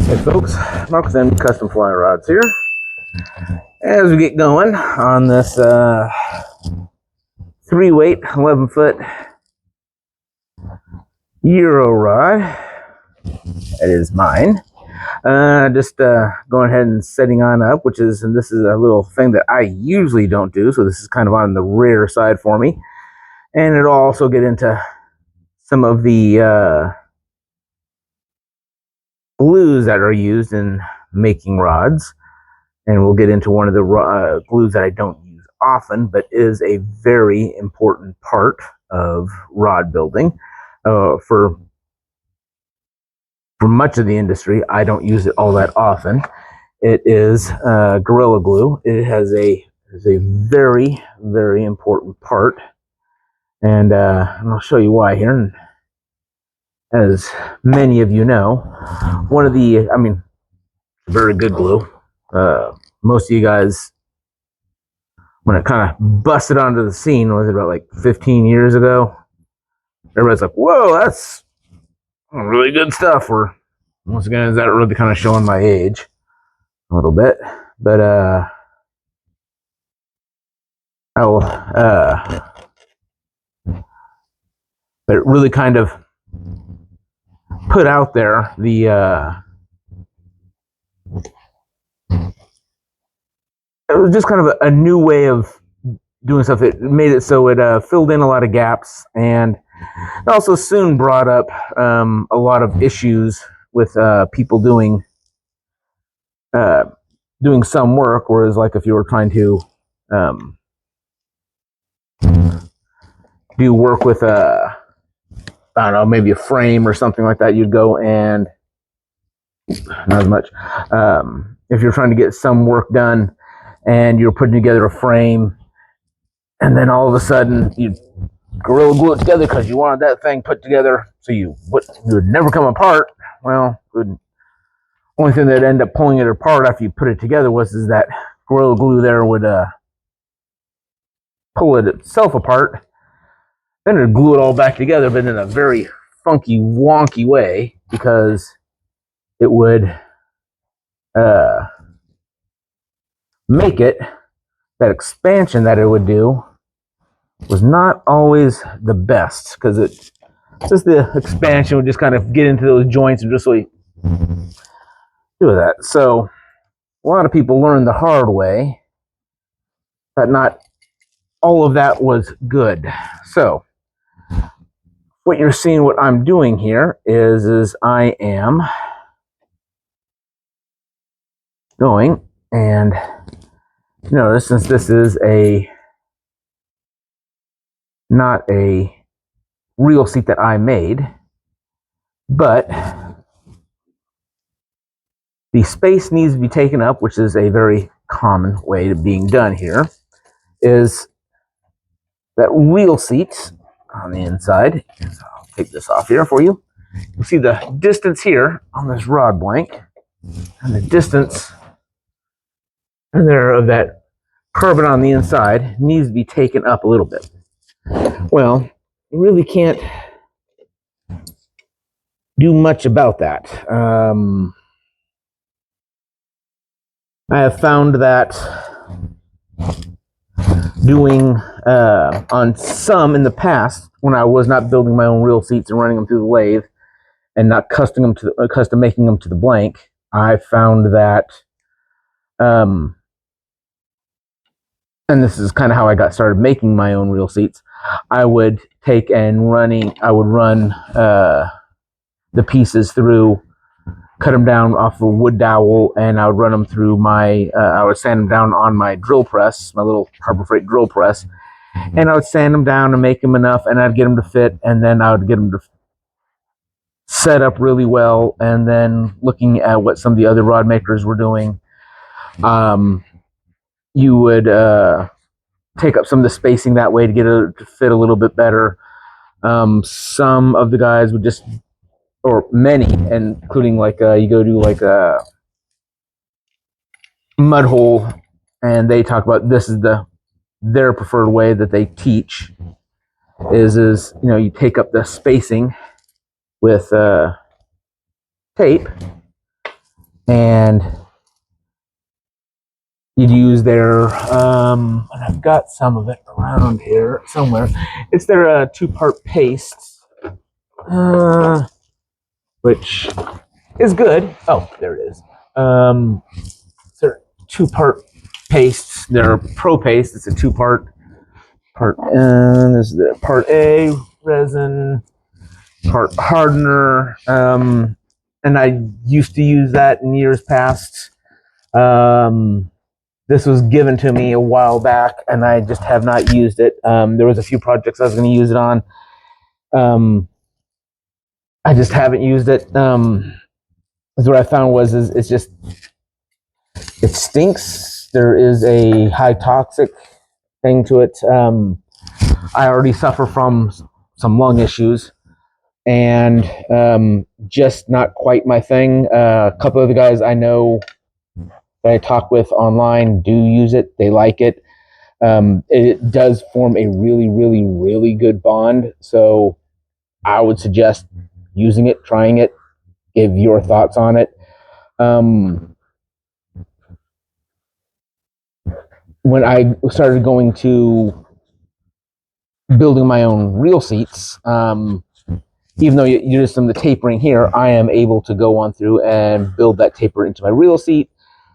Hey folks, Mark with M Custom Fly Rods here. As we get going on this 3-weight, 11-foot Euro rod, that is mine. Just going ahead and setting on up, and this is a little thing that I usually don't do, so this is kind of on the rare side for me. And it'll also get into some of the glues that are used in making rods. And we'll get into one of the glues that I don't use often, but is a very important part of rod building. For much of the industry, I don't use it all that often. It is Gorilla Glue. It is a very, very important part, and I'll show you why here. And as many of you know, very good glue. Most of you guys, when it kind of busted onto the scene, was it about like 15 years ago? Everybody's like, whoa, that's really good stuff. Or once again, is that really kind of showing my age a little bit? But but it really kind of put out there it was just kind of a new way of doing stuff. It made it so it filled in a lot of gaps, and it also soon brought up a lot of issues with people doing some work. Whereas, like, if you were trying to do work with I don't know, maybe a frame or something like that, you'd go and not as much. If you're trying to get some work done and you're putting together a frame, and then all of a sudden you Gorilla Glue it together because you wanted that thing put together so you would never come apart. Well, the only thing that ended up pulling it apart after you put it together was that Gorilla Glue there would pull it itself apart. Then it'd glue it all back together, but in a very funky, wonky way, because it would make it, that expansion that it would do was not always the best, because the expansion would just kind of get into those joints and just really do that. So a lot of people learned the hard way that not all of that was good. So what you're seeing, what I'm doing here is I am going, and notice, since this is not a real seat that I made, but the space needs to be taken up, which is a very common way to being done here, is that wheel seat on the inside. So I'll take this off here for you. You see the distance here on this rod blank, and the distance there of that carbon on the inside needs to be taken up a little bit. Well, you really can't do much about that. I have found that doing on some in the past, when I was not building my own reel seats and running them through the lathe and not custom making them to the blank, I found that, and this is kind of how I got started making my own reel seats. I would run the pieces through, cut them down off a wood dowel, and I would run them through I would sand them down on my drill press, my little Harbor Freight drill press, and I would sand them down and make them enough, and I'd get them to fit, and then I would get them to set up really well. And then looking at what some of the other rod makers were doing, you would take up some of the spacing that way to get it to fit a little bit better. Some of the guys would just, or many, including like you go do like a mud hole, and they talk about this is their preferred way that they teach is you take up the spacing with tape, and you'd use their, and I've got some of it around here somewhere. It's their two-part paste, which is good. Oh, there it is. It's their two-part paste. Their Pro Paste. It's a two-part. This is the part A resin, part hardener, and I used to use that in years past. This was given to me a while back, and I just have not used it. There was a few projects I was going to use it on. I just haven't used it. What I found was it's just it stinks. There is a high toxic thing to it. I already suffer from some lung issues, and just not quite my thing. A couple of the guys I know that I talk with online do use it. They like it. It does form a really, really, really good bond. So I would suggest using it, trying it, give your thoughts on it. When I started going to building my own reel seats, even though you do some of the tapering here, I am able to go on through and build that taper into my reel seat.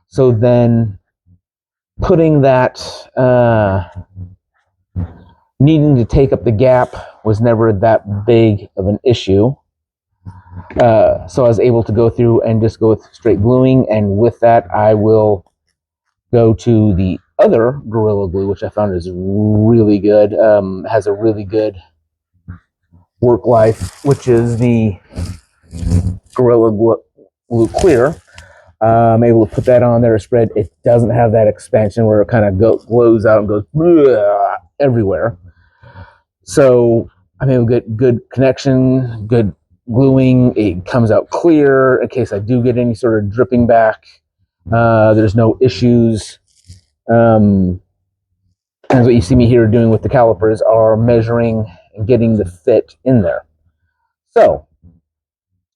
So then putting that, needing to take up the gap was never that big of an issue. So I was able to go through and just go with straight gluing. And with that, I will go to the other Gorilla Glue, which I found is really good, has a really good work life, which is the Gorilla Glue Clear. I'm able to put that on there, spread. It doesn't have that expansion where it kind of glows out and goes everywhere. So I'm able to get good connection, good gluing. It comes out clear in case I do get any sort of dripping back. There's no issues. And what you see me here doing with the calipers are measuring and getting the fit in there. So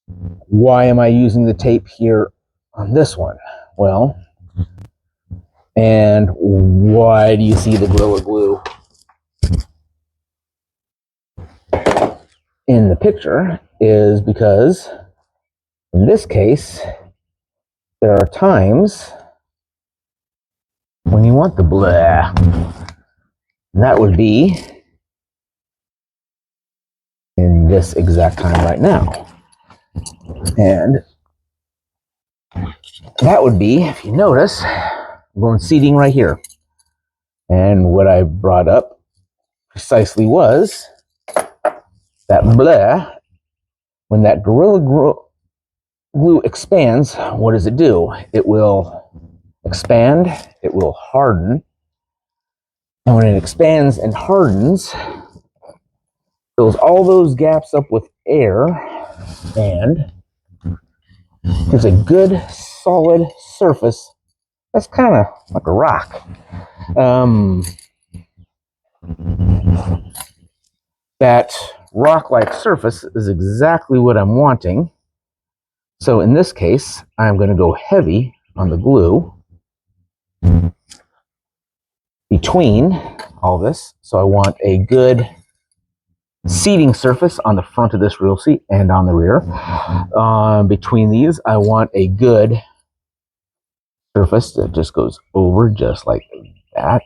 why am I using the tape here on this one? Well, and why do you see the Gorilla Glue in the picture is because in this case, there are times when you want the blah. And that would be in this exact time right now. And that would be, if you notice, I'm going seating right here. And what I brought up precisely was that blah, when that Gorilla Glue expands, what does it do? It will expand, it will harden, and when it expands and hardens, fills all those gaps up with air, and gives a good solid surface that's kind of like a rock. That rock-like surface is exactly what I'm wanting. So in this case, I'm going to go heavy on the glue between all this. So I want a good seating surface on the front of this reel seat and on the rear. Between these, I want a good surface that just goes over just like that.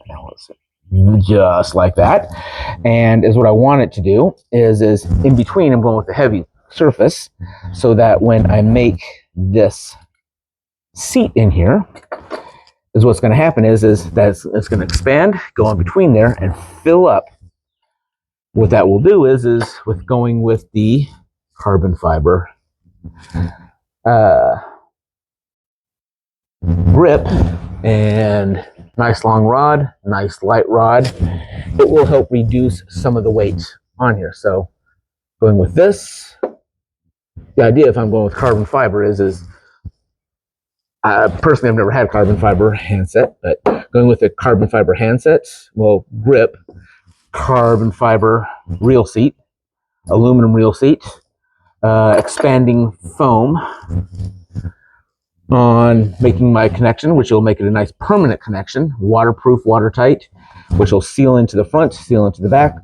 Just like that. And is what I want it to do is in between, I'm going with the heavy surface so that when I make this seat in here, is what's going to happen is that it's going to expand, go in between there, and fill up. What that will do is with going with the carbon fiber grip and nice long rod, nice light rod, it will help reduce some of the weight on here. So going with this, the idea if I'm going with carbon fiber is personally I've never had carbon fiber handset, but going with a carbon fiber handset will grip carbon fiber reel seat, aluminum reel seat, expanding foam, on making my connection, which will make it a nice permanent connection, waterproof, watertight, which will seal into the front, seal into the back,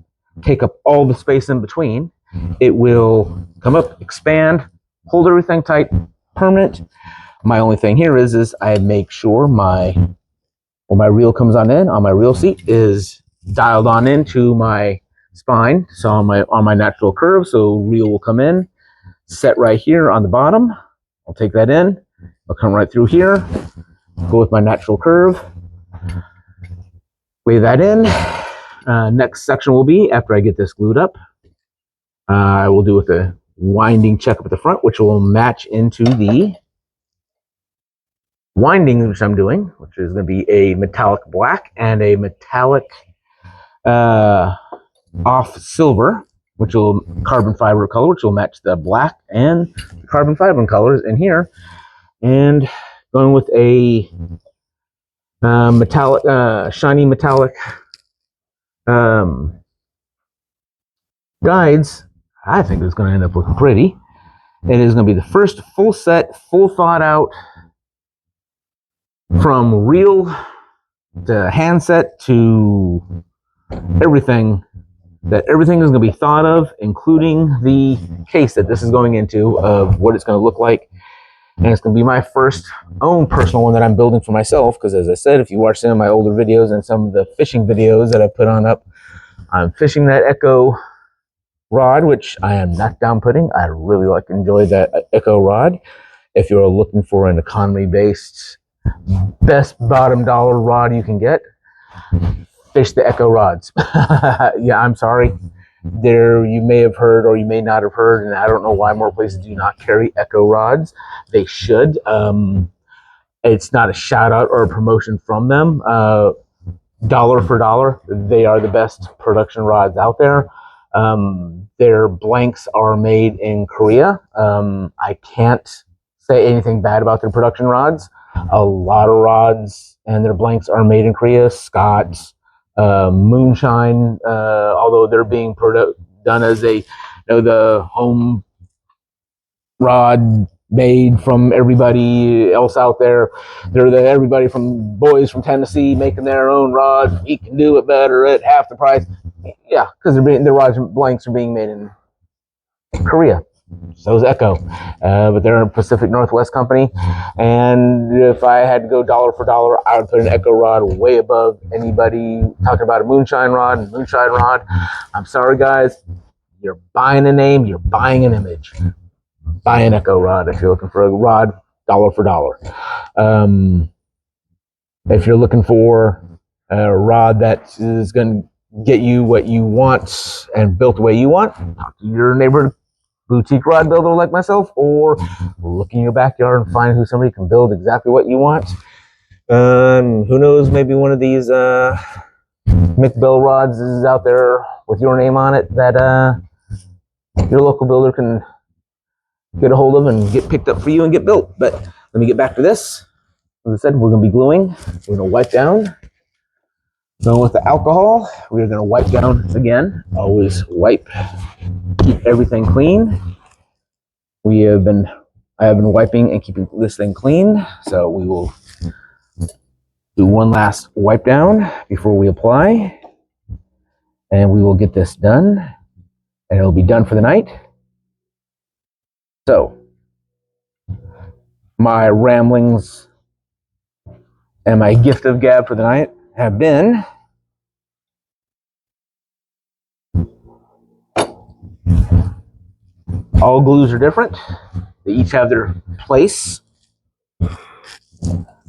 take up all the space in between. It will come up, expand, hold everything tight, permanent. My only thing here is I make sure when my reel comes on my reel seat is dialed on into my spine, so on my natural curve, so reel will come in, set right here on the bottom. I'll take that in, I'll come right through here, go with my natural curve, lay that in. Next section will be, after I get this glued up, I will do with a winding check up at the front, which will match into the winding which I'm doing, which is going to be a metallic black and a metallic off silver, which will carbon fiber color, which will match the black and the carbon fiber colors in here. And going with a metallic, shiny metallic guides. I think it's going to end up looking pretty. It is going to be the first full set, full thought out, from reel to handset to everything, that everything is going to be thought of, including the case that this is going into, of what it's going to look like. And it's going to be my first own personal one that I'm building for myself, because as I said, if you watch some of my older videos and some of the fishing videos that I put on up, I'm fishing that Echo rod, which I am not down putting. I really enjoy that Echo rod. If you're looking for an economy-based, best bottom dollar rod you can get, fish the Echo rods. Yeah, I'm sorry. You may have heard or you may not have heard, and I don't know why more places do not carry Echo rods. They should. It's not a shout out or a promotion from them. Dollar for dollar, they are the best production rods out there. Their blanks are made in Korea. I can't say anything bad about their production rods. A lot of rods and their blanks are made in Korea. Scott's, Moonshine, although they're being done as the home rod made from everybody else out there. They're everybody from boys from Tennessee making their own rods. We can do it better at half the price. Yeah, because their rods and blanks are being made in Korea. So is Echo, but they're a Pacific Northwest company. And if I had to go dollar for dollar, I would put an Echo rod way above anybody talking about a Moonshine rod. I'm sorry, guys. You're buying a name. You're buying an image. Buy an Echo rod if you're looking for a rod, dollar for dollar. If you're looking for a rod that is going to get you what you want and built the way you want, talk to your neighborhood boutique rod builder like myself, or look in your backyard and find who somebody can build exactly what you want. Who knows, maybe one of these McBell rods is out there with your name on it that your local builder can get a hold of and get picked up for you and get built. But let me get back to this. As I said, we're going to be gluing. We're going to wipe down. So with the alcohol, we're going to wipe down again. Always wipe. Keep everything clean. I have been wiping and keeping this thing clean. So we will do one last wipe down before we apply. And we will get this done. And it'll be done for the night. So, my ramblings and my gift of gab for the night have been all glues are different. They each have their place.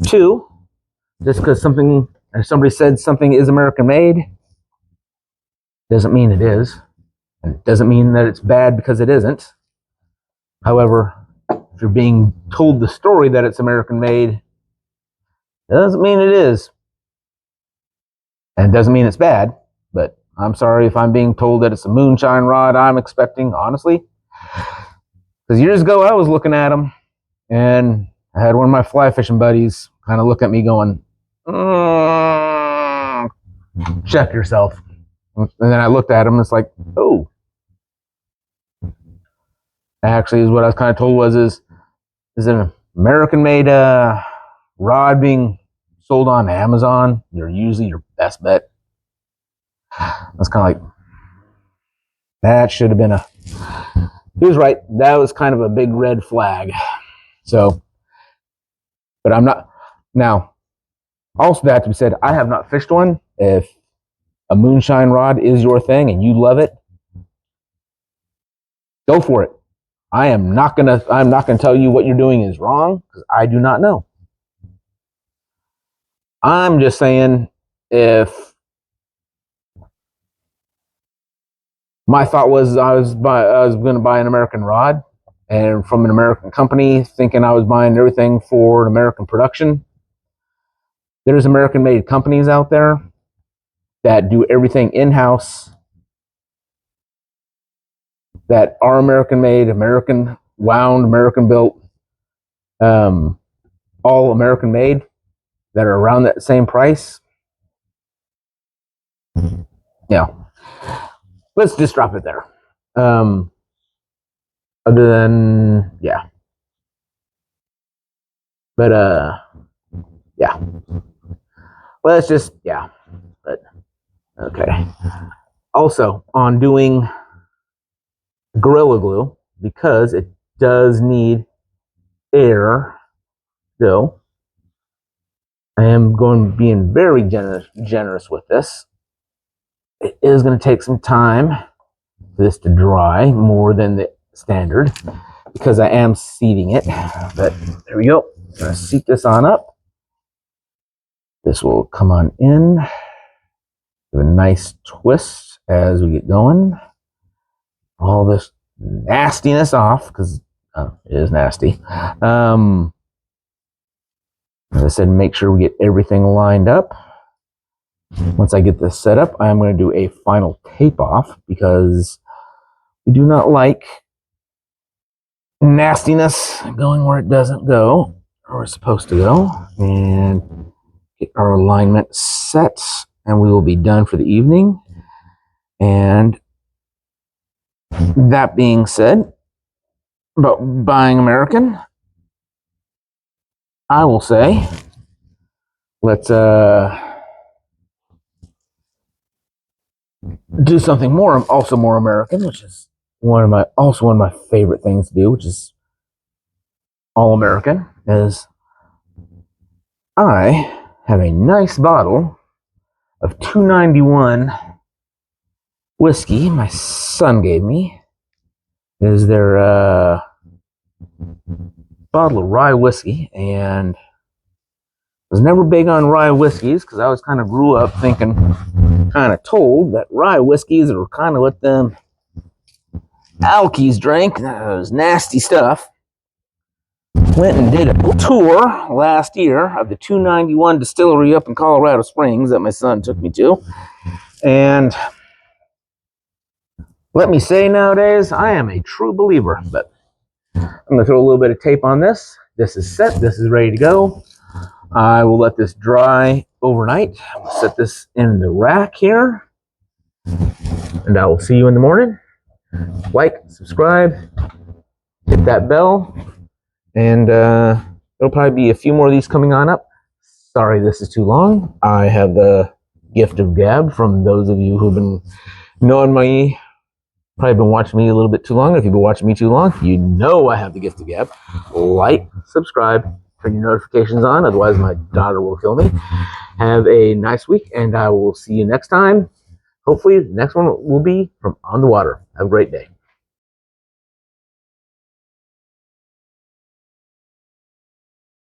2, just because somebody said something is American made, doesn't mean it is. And it doesn't mean that it's bad because it isn't. However, if you're being told the story that it's American made, it doesn't mean it is. And it doesn't mean it's bad, but I'm sorry if I'm being told that it's a Moonshine rod I'm expecting, honestly. Because years ago, I was looking at them, and I had one of my fly fishing buddies kind of look at me going, check yourself. And then I looked at him, and it's like, oh. Actually, is what I was kind of told is it American-made rod being sold on Amazon, they're usually your best bet. That's kind of like, that should have been a, he was right, that was kind of a big red flag. So, but I'm not, now, also that to be said, I have not fished one. If a moonshine rod is your thing and you love it, go for it. I'm not gonna tell you what you're doing is wrong, because I do not know. I'm just saying, if my thought was I was going to buy an American rod, and from an American company, thinking I was buying everything for an American production. There's American-made companies out there that do everything in-house, that are American-made, American wound, American built, all American-made, that are around that same price. Yeah, let's just drop it there. Other than, yeah, but yeah, let's just, yeah, but okay. Also, on doing Gorilla Glue, because it does need air still, I am going to be very generous with this. It is going to take some time for this to dry, more than the standard, because I am seating it. But there we go. I'm going to seat this on up. This will come on in. Give a nice twist as we get going. All this nastiness off, because it is nasty. As I said, make sure we get everything lined up. Once I get this set up, I'm going to do a final tape off, because we do not like nastiness going where it doesn't go, or it's supposed to go. And get our alignment set, and we will be done for the evening. And that being said, about buying American, I will say, let's do something also more American, which is one of my favorite things to do, which is all American. Is I have a nice bottle of 291 whiskey my son gave me. It is their bottle of rye whiskey, and I was never big on rye whiskeys, because I was kind of grew up thinking, kind of told that rye whiskeys are kind of what them Alkies drank. That was nasty stuff. Went and did a tour last year of the 291 distillery up in Colorado Springs that my son took me to. And let me say, nowadays, I am a true believer. But I'm going to throw a little bit of tape on this. This is set. This is ready to go. I will let this dry overnight. I'll set this in the rack here. And I will see you in the morning. Like, subscribe, hit that bell. And there'll probably be a few more of these coming on up. Sorry this is too long. I have the gift of gab from those of you who've been knowing me, probably been watching me a little bit too long. If you've been watching me too long, you know I have the gift of gab. Like, subscribe, turn your notifications on, otherwise my daughter will kill me. Have a nice week, and I will see you next time. Hopefully the next one will be from On the Water. Have a great day.